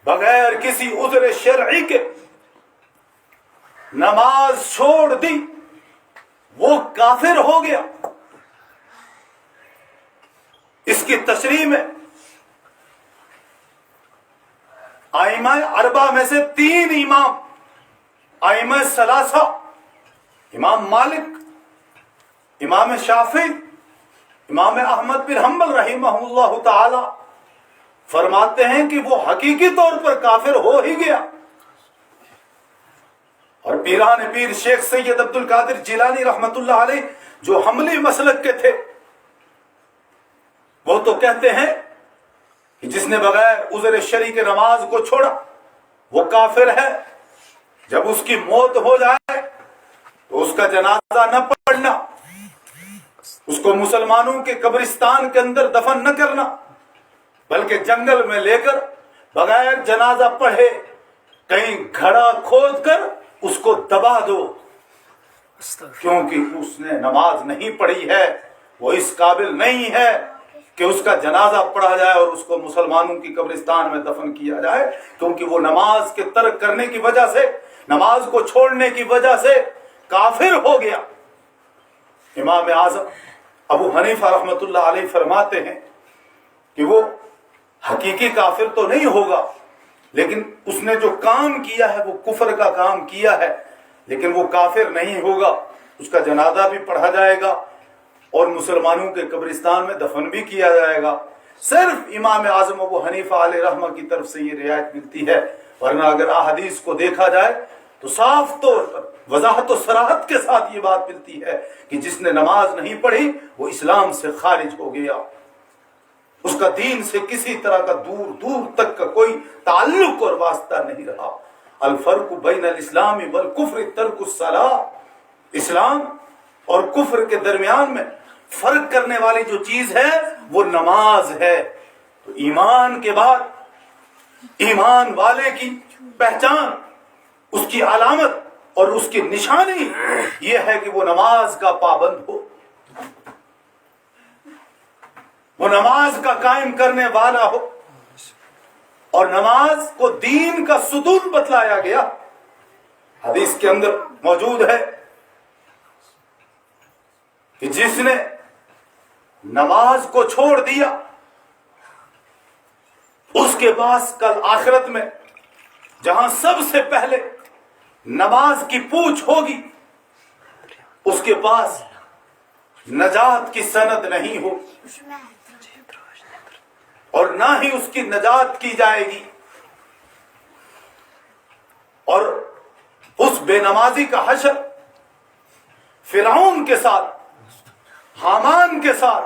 بغیر کسی عذر شرعی کے نماز چھوڑ دی وہ کافر ہو گیا۔ اس کی تشریح میں ائمہ اربعہ میں سے 3 امام، ائمہ ثلاثہ، امام مالک، امام شافعی، امام احمد بن حنبل رحمہ اللہ تعالی فرماتے ہیں کہ وہ حقیقی طور پر کافر ہو ہی گیا۔ اور پیران پیر شیخ سید عبد القادر جیلانی رحمت اللہ علیہ جو حنبلی مسلک کے تھے، وہ تو کہتے ہیں کہ جس نے بغیر عذر شرعی کے نماز کو چھوڑا وہ کافر ہے، جب اس کی موت ہو جائے تو اس کا جنازہ نہ پڑھنا، اس کو مسلمانوں کے قبرستان کے اندر دفن نہ کرنا، بلکہ جنگل میں لے کر بغیر جنازہ پڑھے کہیں گھڑا کھود کر اس کو دبا دو، کیونکہ اس نے نماز نہیں پڑھی ہے، وہ اس قابل نہیں ہے کہ اس کا جنازہ پڑھا جائے اور اس کو مسلمانوں کی قبرستان میں دفن کیا جائے، کیونکہ وہ نماز کے ترک کرنے کی وجہ سے، نماز کو چھوڑنے کی وجہ سے کافر ہو گیا۔ امام اعظم ابو حنیفہ رحمت اللہ علیہ فرماتے ہیں کہ وہ حقیقی کافر تو نہیں ہوگا، لیکن اس نے جو کام کیا ہے وہ کفر کا کام کیا ہے، لیکن وہ کافر نہیں ہوگا، اس کا جنازہ بھی پڑھا جائے گا اور مسلمانوں کے قبرستان میں دفن بھی کیا جائے گا۔ صرف امام اعظم ابو حنیفہ علیہ رحمہ کی طرف سے یہ رعایت ملتی ہے، ورنہ اگر احادیث کو دیکھا جائے تو صاف طور پر وضاحت و صراحت کے ساتھ یہ بات ملتی ہے کہ جس نے نماز نہیں پڑھی وہ اسلام سے خارج ہو گیا، اس کا دین سے کسی طرح کا دور دور تک کا کوئی تعلق اور واسطہ نہیں رہا۔ الفرق بین الاسلام والکفر ترک الصلاۃ، اسلام اور کفر کے درمیان میں فرق کرنے والی جو چیز ہے وہ نماز ہے۔ تو ایمان کے بعد ایمان والے کی پہچان، اس کی علامت اور اس کی نشانی یہ ہے کہ وہ نماز کا پابند ہو، وہ نماز کا قائم کرنے والا ہو، اور نماز کو دین کا ستون بتلایا گیا۔ حدیث کے اندر موجود ہے کہ جس نے نماز کو چھوڑ دیا اس کے پاس کل آخرت میں جہاں سب سے پہلے نماز کی پوچھ ہوگی، اس کے پاس نجات کی سند نہیں ہو اور نہ ہی اس کی نجات کی جائے گی، اور اس بے نمازی کا حشر فرعون کے ساتھ، حامان کے ساتھ،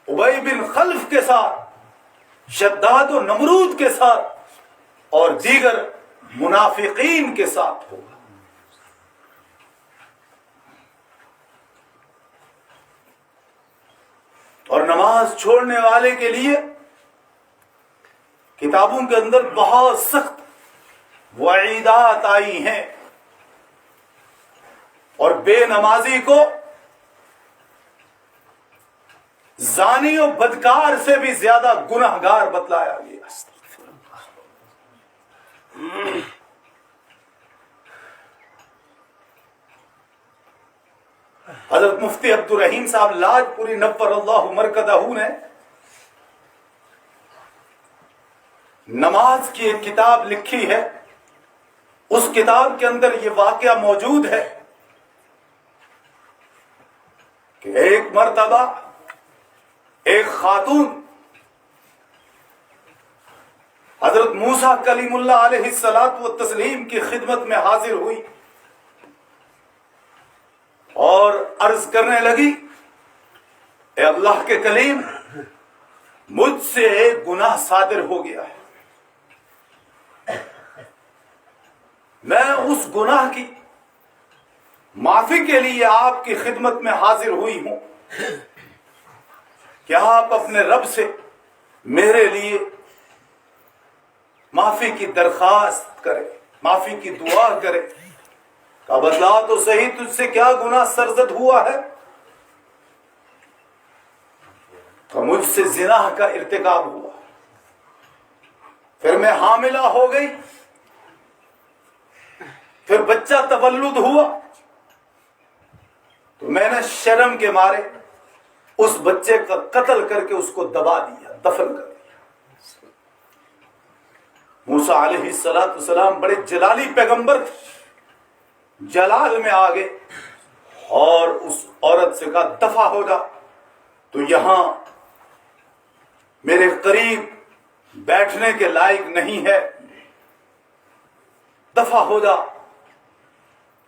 ابی بن خلف کے ساتھ، شداد و نمرود کے ساتھ اور دیگر منافقین کے ساتھ ہوگا۔ اور نماز چھوڑنے والے کے لیے کتابوں کے اندر بہت سخت وعیدات آئی ہیں، اور بے نمازی کو زانی و بدکار سے بھی زیادہ گنہگار بتلایا گیا۔ حضرت مفتی عبد الرحیم صاحب لاج پوری نور اللہ مرکزہ نے نماز کی ایک کتاب لکھی ہے، اس کتاب کے اندر یہ واقعہ موجود ہے کہ ایک مرتبہ ایک خاتون حضرت موسیٰ کلیم اللہ علیہ الصلاۃ والتسلیم کی خدمت میں حاضر ہوئی اور عرض کرنے لگی، اے اللہ کے کلیم، مجھ سے ایک گناہ صادر ہو گیا ہے، میں اس گناہ کی معافی کے لیے آپ کی خدمت میں حاضر ہوئی ہوں، کیا آپ اپنے رب سے میرے لیے معافی کی درخواست کریں، معافی کی دعا کریں؟ کا بتلا تو صحیح، تجھ سے کیا گناہ سرزد ہوا ہے؟ تو مجھ سے زنا کا ارتکاب ہوا۔ پھر پھر میں حاملہ ہو گئی، پھر بچہ تولد ہوا، تو میں نے شرم کے مارے اس بچے کا قتل کر کے اس کو دبا دیا، دفن کر دیا۔ موسیٰ علیہ السلام بڑے جلالی پیغمبر تھے، جلال میں آگے اور اس عورت سے کہا دفع ہو جا، تو یہاں میرے قریب بیٹھنے کے لائق نہیں ہے، دفع ہو جا،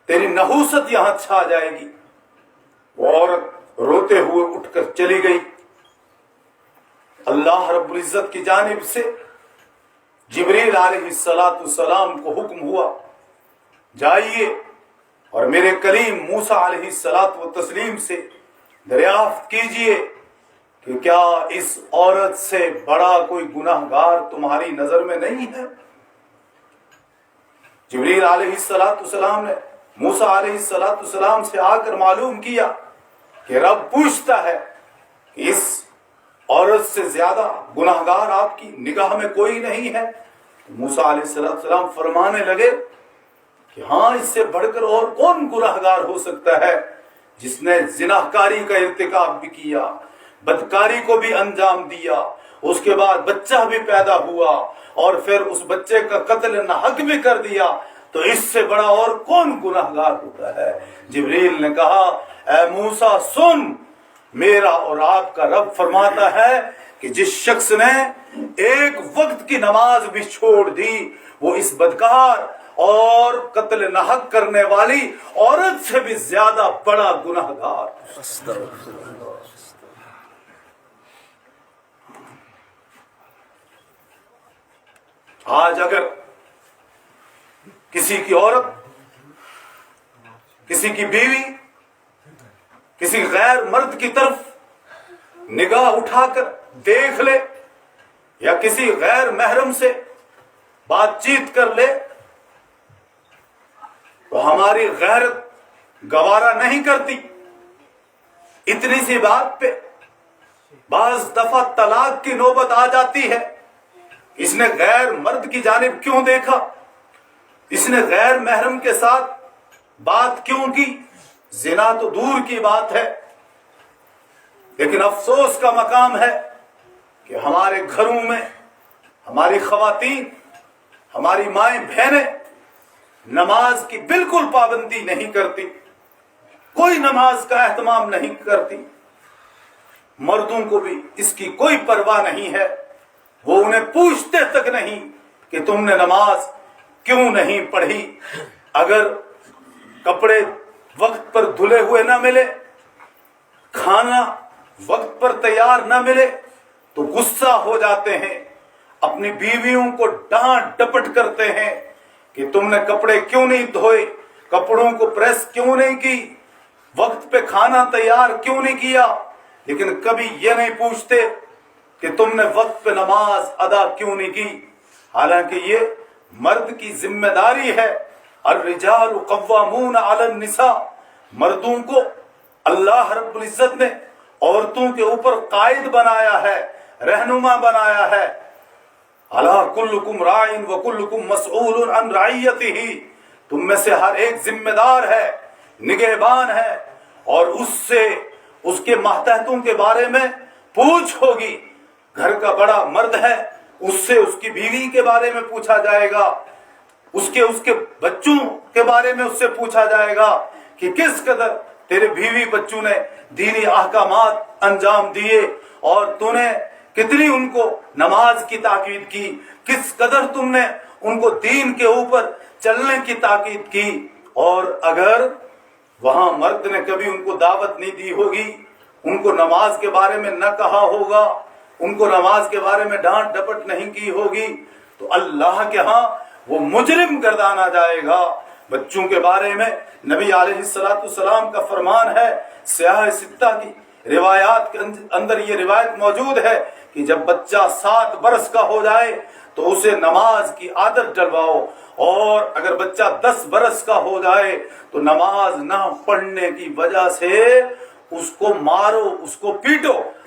تیری نحوست یہاں چھا جائے گی۔ وہ عورت روتے ہوئے اٹھ کر چلی گئی۔ اللہ رب العزت کی جانب سے جبریل علیہ السلام کو حکم ہوا، جائیے اور میرے کلیم موسیٰ علیہ السلام سے دریافت کیجئے کہ کیا اس عورت سے بڑا کوئی گناہگار تمہاری نظر میں نہیں ہے۔ جبریل علیہ السلام نے موسیٰ علیہ السلام سے آ کر معلوم کیا کہ رب پوچھتا ہے کہ اس عورت سے زیادہ گناہگار آپ کی نگاہ میں کوئی نہیں ہے۔ موسیٰ علیہ السلام فرمانے لگے کہ ہاں، اس سے بڑھ کر اور کون گناہگار ہو سکتا ہے، جس نے زناکاری کا ارتکاب بھی کیا، بدکاری کو بھی انجام دیا، اس کے بعد بچہ بھی پیدا ہوا اور پھر اس بچے کا قتل ناحق بھی کر دیا، تو اس سے بڑا اور کون گناہگار ہوتا ہے۔ جبریل نے کہا اے موسیٰ سن، میرا اور آپ کا رب فرماتا ہے کہ جس شخص نے ایک وقت کی نماز بھی چھوڑ دی، وہ اس بدکار اور قتل ناحق کرنے والی عورت سے بھی زیادہ بڑا گناہگار۔ آج اگر کسی کی عورت، کسی کی بیوی کسی غیر مرد کی طرف نگاہ اٹھا کر دیکھ لے یا کسی غیر محرم سے بات چیت کر لے تو ہماری غیرت گوارا نہیں کرتی۔ اتنی سی بات پہ بعض دفعہ طلاق کی نوبت آ جاتی ہے۔ اس نے غیر مرد کی جانب کیوں دیکھا، اس نے غیر محرم کے ساتھ بات کیوں کی؟ زنا تو دور کی بات ہے، لیکن افسوس کا مقام ہے کہ ہمارے گھروں میں ہماری خواتین، ہماری مائیں بہنیں نماز کی بالکل پابندی نہیں کرتی، کوئی نماز کا اہتمام نہیں کرتی۔ مردوں کو بھی اس کی کوئی پرواہ نہیں ہے، وہ انہیں پوچھتے تک نہیں کہ تم نے نماز کیوں نہیں پڑھی۔ اگر کپڑے وقت پر دھلے ہوئے نہ ملے، کھانا وقت پر تیار نہ ملے تو غصہ ہو جاتے ہیں، اپنی بیویوں کو ڈانٹ ڈپٹ کرتے ہیں کہ تم نے کپڑے کیوں نہیں دھوئے، کپڑوں کو پریس کیوں نہیں کی، وقت پہ کھانا تیار کیوں نہیں کیا، لیکن کبھی یہ نہیں پوچھتے کہ تم نے وقت پہ نماز ادا کیوں نہیں کی۔ حالانکہ یہ مرد کی ذمہ داری ہے۔ الرجال قوامون علی النساء، مردوں کو اللہ رب العزت نے عورتوں کے اوپر قائد بنایا ہے، رہنما بنایا ہے۔ الا کلکم راع وکلکم مسئول عن رعیتہ، تم میں سے ہر ایک ذمہ دار ہے، نگہبان ہے، اور اس سے اس کے ماتحتوں کے بارے میں پوچھ ہوگی۔ گھر کا بڑا مرد ہے، اس سے اس کی بیوی کے بارے میں پوچھا جائے گا، اس کے بچوں کے بارے میں اس سے پوچھا جائے گا کہ کس قدر تیرے بیوی بچوں نے دینی احکامات انجام دیے اور تو نے کتنی ان کو نماز کی تاکید کی، کس قدر تم نے ان کو دین کے اوپر چلنے کی تاکید کی۔ اور اگر وہاں مرد نے کبھی ان کو دعوت نہیں دی ہوگی، ان کو نماز کے بارے میں نہ کہا ہوگا، ان کو نماز کے بارے میں ڈانٹ ڈپٹ نہیں کی ہوگی، تو اللہ کے ہاں وہ مجرم گردانا جائے گا۔ بچوں کے بارے میں نبی علیہ السلام کا فرمان ہے، سیاہ ستہ کی روایات کے اندر یہ روایت موجود ہے کہ جب بچہ 7 برس کا ہو جائے تو اسے نماز کی عادت ڈلواؤ، اور اگر بچہ 10 برس کا ہو جائے تو نماز نہ پڑھنے کی وجہ سے اس کو مارو، اس کو پیٹو،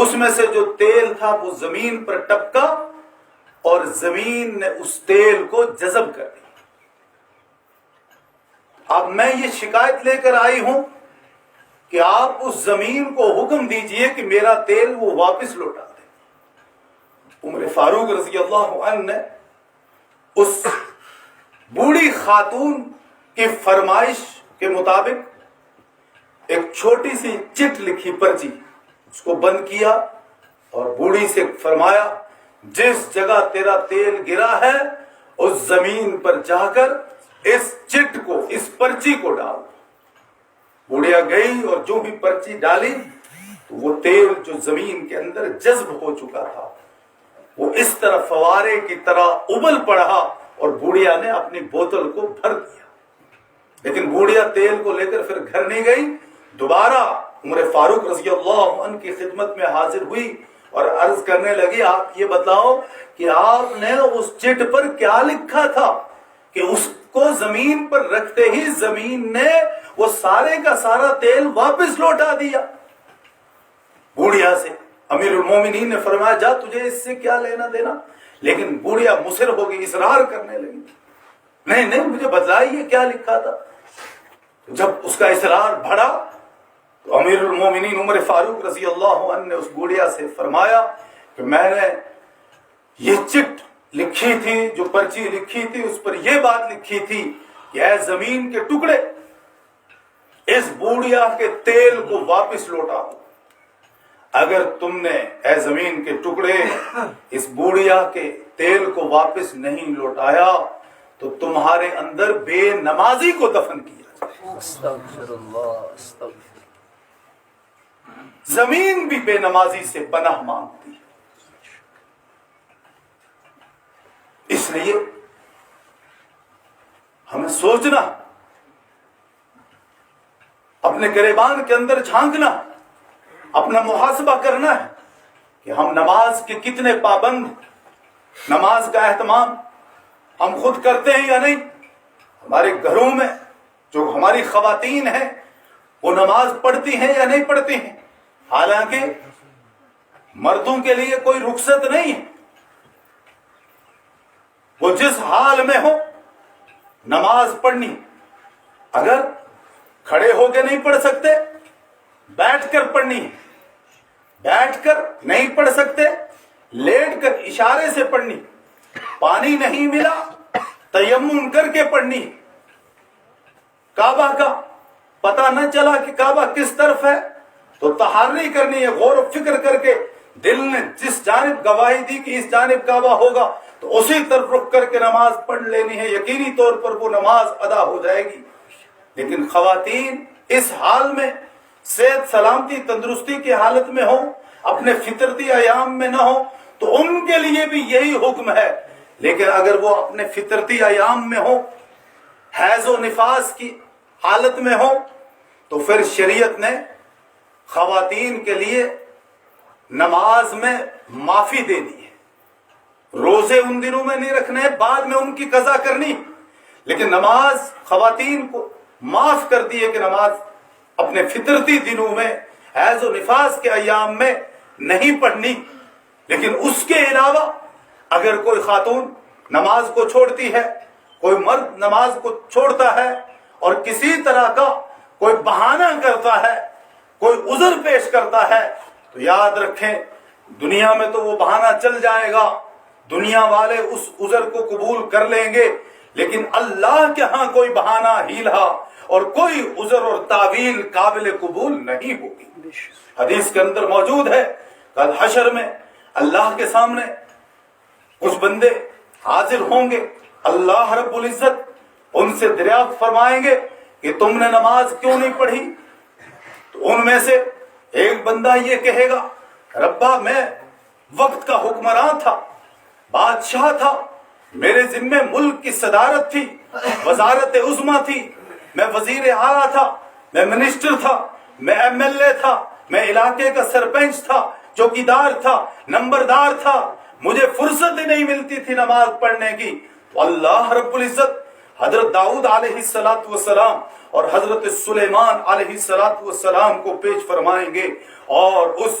اس میں سے جو تیل تھا وہ زمین پر ٹپکا اور زمین نے اس تیل کو جذب کر دیا۔ اب میں یہ شکایت لے کر آئی ہوں کہ آپ اس زمین کو حکم دیجئے کہ میرا تیل وہ واپس لوٹا دے۔ عمر فاروق رضی اللہ عنہ نے اس بوڑھی خاتون کی فرمائش کے مطابق ایک چھوٹی سی چٹ لکھی پرچی، اس کو بند کیا اور بوڑھی سے فرمایا جس جگہ تیرا تیل گرا ہے اس زمین پر جا کر اس چٹ کو، اس پرچی کو ڈال۔ بوڑھیا گئی اور جو بھی پرچی ڈالی تو وہ تیل جو زمین کے اندر جذب ہو چکا تھا وہ اس طرح فوارے کی طرح ابل پڑا اور بوڑھیا نے اپنی بوتل کو بھر دیا۔ لیکن بوڑھیا تیل کو لے کر پھر گھر نہیں گئی، دوبارہ عمر فاروق رضی اللہ عنہ کی خدمت میں حاضر ہوئی اور عرض کرنے لگی آپ یہ بتاؤ کہ آپ نے اس چٹ پر کیا لکھا تھا کہ اس کو زمین پر رکھتے ہی زمین نے وہ سارے کا سارا تیل واپس لوٹا دیا۔ بوڑھیا سے امیر المومنین نے فرمایا جا تجھے اس سے کیا لینا دینا، لیکن بوڑھیا مصر ہو گئی، اصرار کرنے لگی نہیں مجھے بتلائیے کیا لکھا تھا۔ جب اس کا اصرار بڑھا تو امیر المومنین عمر فاروق رضی اللہ عنہ نے اس بوڑھیا سے فرمایا کہ میں نے یہ چٹ لکھی تھی، جو پرچی لکھی تھی اس پر یہ بات لکھی تھی کہ اے زمین کے ٹکڑے اس بوڑھیا کے تیل کو واپس لوٹا دو۔ اگر تم نے اے زمین کے ٹکڑے اس بوڑھیا کے تیل کو واپس نہیں لوٹایا تو تمہارے اندر بے نمازی کو دفن کیا جائے۔ استغفر اللہ، استغفر۔ زمین بھی بے نمازی سے پناہ مانگتی ہے۔ اس لیے ہمیں سوچنا، اپنے گریبان کے اندر جھانکنا، اپنا محاسبہ کرنا ہے کہ ہم نماز کے کتنے پابند، نماز کا اہتمام ہم خود کرتے ہیں یا نہیں۔ ہمارے گھروں میں جو ہماری خواتین ہیں وہ نماز پڑھتی ہیں یا نہیں پڑھتی ہیں، حالانکہ مردوں کے لیے کوئی رخصت نہیں ہے، وہ جس حال میں ہو نماز پڑھنی۔ اگر کھڑے ہو کے نہیں پڑھ سکتے بیٹھ کر پڑھنی ہے، بیٹھ کر نہیں پڑھ سکتے لیٹ کر اشارے سے پڑھنی، پانی نہیں ملا تیمم کر کے پڑھنی، کعبہ کا پتہ نہ چلا کہ کعبہ کس طرف ہے تو تحری کرنی ہے، غور و فکر کر کے دل نے جس جانب گواہی دی کہ اس جانب کعبہ ہوگا تو اسی طرف رخ کر کے نماز پڑھ لینی ہے، یقینی طور پر وہ نماز ادا ہو جائے گی۔ لیکن خواتین اس حال میں صحت سلامتی تندرستی کی حالت میں ہو، اپنے فطرتی ایام میں نہ ہو تو ان کے لیے بھی یہی حکم ہے۔ لیکن اگر وہ اپنے فطرتی ایام میں ہو، حیض و نفاس کی حالت میں ہو تو پھر شریعت نے خواتین کے لیے نماز میں معافی دے دی ہے۔ روزے ان دنوں میں نہیں رکھنے، بعد میں ان کی قضا کرنی، لیکن نماز خواتین کو معاف کر دی ہے کہ نماز اپنے فطرتی دنوں میں حیض و نفاس کے ایام میں نہیں پڑھنی۔ لیکن اس کے علاوہ اگر کوئی خاتون نماز کو چھوڑتی ہے، کوئی مرد نماز کو چھوڑتا ہے اور کسی طرح کا کوئی بہانہ کرتا ہے، کوئی عذر پیش کرتا ہے تو یاد رکھیں دنیا میں تو وہ بہانہ چل جائے گا، دنیا والے اس عذر کو قبول کر لیں گے، لیکن اللہ کے ہاں کوئی بہانہ ہیلا اور کوئی عذر اور تعویل قابل قبول نہیں ہوگی۔ حدیث کے اندر موجود ہے کل حشر میں اللہ کے سامنے کچھ بندے حاضر ہوں گے، اللہ رب العزت ان سے دریافت فرمائیں گے کہ تم نے نماز کیوں نہیں پڑھی؟ تو ان میں سے ایک بندہ یہ کہے گا ربا میں وقت کا حکمران تھا، بادشاہ تھا، میرے ذمے ملک کی صدارت تھی، وزارت عظمیٰ تھی، میں وزیر اعلیٰ تھا، میں منسٹر تھا، میں ایم ایل اے تھا، میں علاقے کا سرپنچ تھا، چوکیدار تھا، نمبردار تھا، مجھے فرصت ہی نہیں ملتی تھی نماز پڑھنے کی۔ تو اللہ رب العزت حضرت داؤد علیہ السلام اور حضرت سلیمان علیہ السلام کو پیش فرمائیں گے اور اس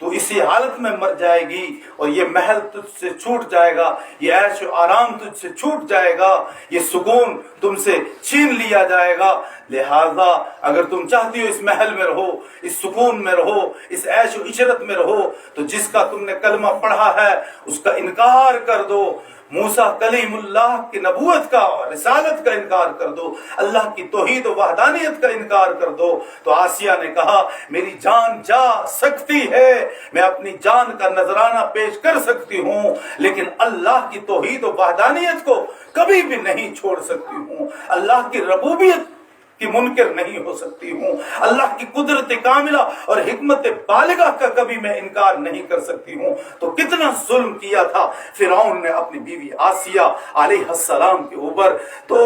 تو اسی حالت میں مر جائے گی اور یہ محل تجھ سے چھوٹ جائے گا، یہ عیش و آرام تجھ سے چھوٹ جائے گا، یہ سکون تم سے چھین لیا جائے گا۔ لہذا اگر تم چاہتی ہو اس محل میں رہو، اس سکون میں رہو، اس عیش و عشرت میں رہو، تو جس کا تم نے کلمہ پڑھا ہے اس کا انکار کر دو، موسیٰ کلیم اللہ کی نبوت کا رسالت کا انکار کر دو، اللہ کی توحید و وحدانیت کا انکار کر دو۔ تو آسیہ نے کہا میری جان جا سکتی ہے، میں اپنی جان کا نذرانہ پیش کر سکتی ہوں، لیکن اللہ کی توحید و وحدانیت کو کبھی بھی نہیں چھوڑ سکتی ہوں، اللہ کی ربوبیت کی منکر نہیں ہو سکتی ہوں، اللہ کی قدرت کاملہ اور حکمت بالغہ کا کبھی میں انکار نہیں کر سکتی ہوں۔ تو کتنا ظلم کیا تھا فرعون نے اپنی بیوی آسیہ علیہ السلام کے اوپر۔ تو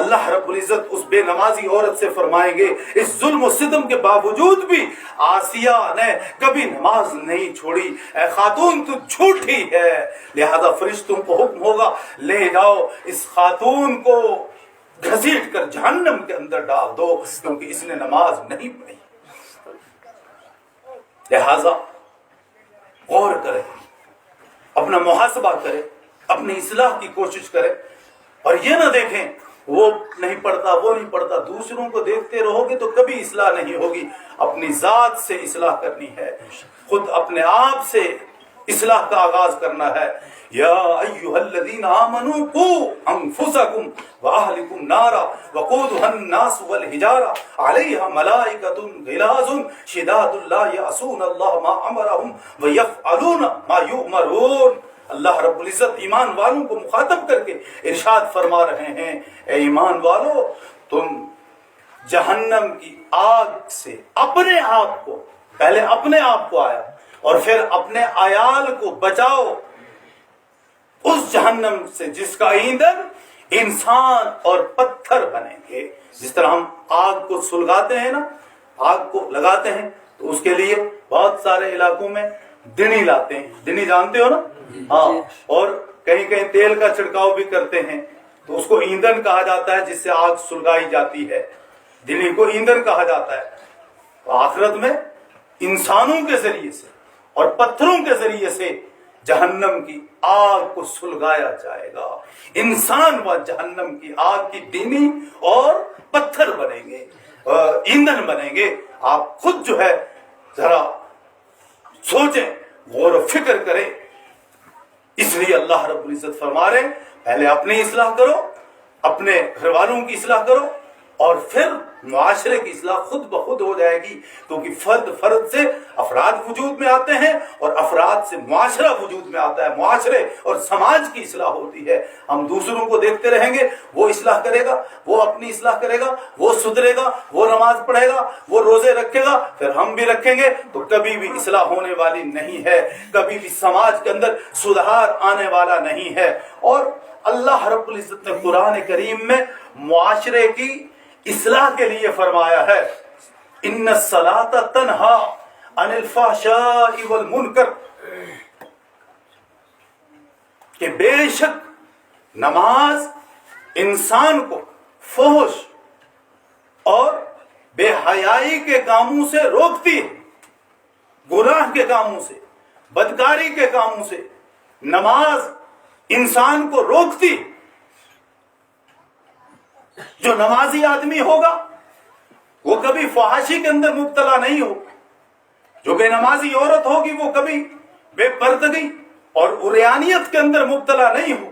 اللہ رب العزت اس بے نمازی عورت سے فرمائیں گے اس ظلم و ستم کے باوجود بھی آسیہ نے کبھی نماز نہیں چھوڑی، اے خاتون تو جھوٹی ہے، لہذا فرشتوں کو حکم ہوگا لے جاؤ اس خاتون کو گھسیٹ کر جہنم کے اندر ڈال دو، کیونکہ اس نے نماز نہیں پڑھی۔ لہذا غور کرے، اپنا محاسبہ کرے، اپنی اصلاح کی کوشش کرے، اور یہ نہ دیکھیں وہ نہیں پڑھتا وہ نہیں پڑھتا، دوسروں کو دیکھتے رہو گے تو کبھی اصلاح نہیں ہوگی۔ اپنی ذات سے اصلاح کرنی ہے، خود اپنے آپ سے اصلاح کا آغاز کرنا ہے۔ یا ایھا الذین آمنوا قوا انفسکم واہلکم نارا وقودھا الناس والحجارہ علیہا ملائکۃ غلاظ شداد لا یعصون اللہ ما امرہم ویفعلون ما یؤمرون۔ اللہ رب العزت ایمان والوں کو مخاطب کر کے ارشاد فرما رہے ہیں، اے ایمان والو تم جہنم کی آگ سے اپنے آپ کو، پہلے اپنے آپ کو آیا اور پھر اپنے عیال کو بچاؤ اس جہنم سے جس کا ایندھن انسان اور پتھر بنیں گے۔ جس طرح ہم آگ کو سلگاتے ہیں نا، آگ کو لگاتے ہیں تو اس کے لیے بہت سارے علاقوں میں دنی لاتے ہیں، دنی جانتے ہو نا؟ ہاں، اور کہیں کہیں تیل کا چھڑکاؤ بھی کرتے ہیں، تو اس کو ایندھن کہا جاتا ہے جس سے آگ سلگائی جاتی ہے، دنی کو ایندھن کہا جاتا ہے۔ تو آخرت میں انسانوں کے ذریعے سے اور پتھروں کے ذریعے سے جہنم کی آگ کو سلگایا جائے گا، انسان و جہنم کی آگ کی دینی اور پتھر بنیں گے، ایندھن بنیں گے۔ آپ خود جو ہے ذرا سوچیں، غور و فکر کریں۔ اس لیے اللہ رب العزت فرما رہے ہیں پہلے اپنی اصلاح کرو، اپنے گھر والوں کی اصلاح کرو، اور پھر معاشرے کی اصلاح خود بخود ہو جائے گی، کیونکہ فرد سے افراد وجود میں آتے ہیں اور افراد سے معاشرہ وجود میں آتا ہے، معاشرے اور سماج کی اصلاح ہوتی ہے۔ ہم دوسروں کو دیکھتے رہیں گے، وہ اصلاح کرے گا، وہ اپنی اصلاح کرے گا، وہ سدھرے گا، وہ نماز پڑھے گا، وہ روزے رکھے گا، پھر ہم بھی رکھیں گے، تو کبھی بھی اصلاح ہونے والی نہیں ہے، کبھی بھی سماج کے اندر سدھار آنے والا نہیں ہے۔ اور اللہ رب العزت نے قرآن کریم میں معاشرے کی اصلاح کے لیے فرمایا ہے، ان الصلاۃ تنہا عن الفحشاء والمنکر، کہ بے شک نماز انسان کو فحش اور بے حیائی کے کاموں سے روکتی ہے، گناہ کے کاموں سے، بدکاری کے کاموں سے نماز انسان کو روکتی ہے۔ جو نمازی آدمی ہوگا وہ کبھی فحاشی کے اندر مبتلا نہیں ہو، جو بے نمازی عورت ہوگی وہ کبھی بے پردگی اور عریانیت کے اندر مبتلا نہیں ہو،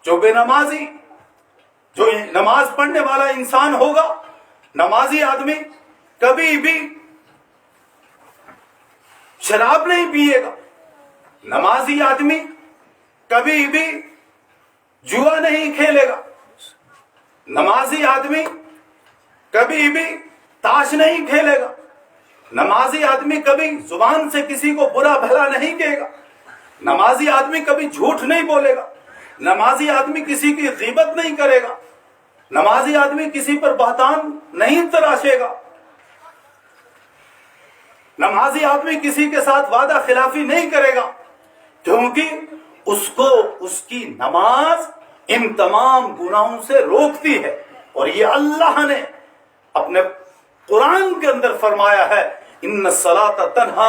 جو بے نمازی، جو نماز پڑھنے والا انسان ہوگا، نمازی آدمی کبھی بھی شراب نہیں پیے گا، نمازی آدمی کبھی بھی جوا نہیں کھیلے گا، نمازی آدمی کبھی بھی تاش نہیں کھیلے گا، نمازی آدمی کبھی زبان سے کسی کو برا بھلا نہیں کہے گا، نمازی آدمی کبھی جھوٹ نہیں بولے گا، نمازی آدمی کسی کی غیبت نہیں کرے گا، نمازی آدمی کسی پر بہتان نہیں تراشے گا، نمازی آدمی کسی کے ساتھ وعدہ خلافی نہیں کرے گا، کیونکہ اس کو اس کی نماز ان تمام گناہوں سے روکتی ہے۔ اور یہ اللہ نے اپنے قرآن کے اندر فرمایا ہے، ان الصلاۃ تنہا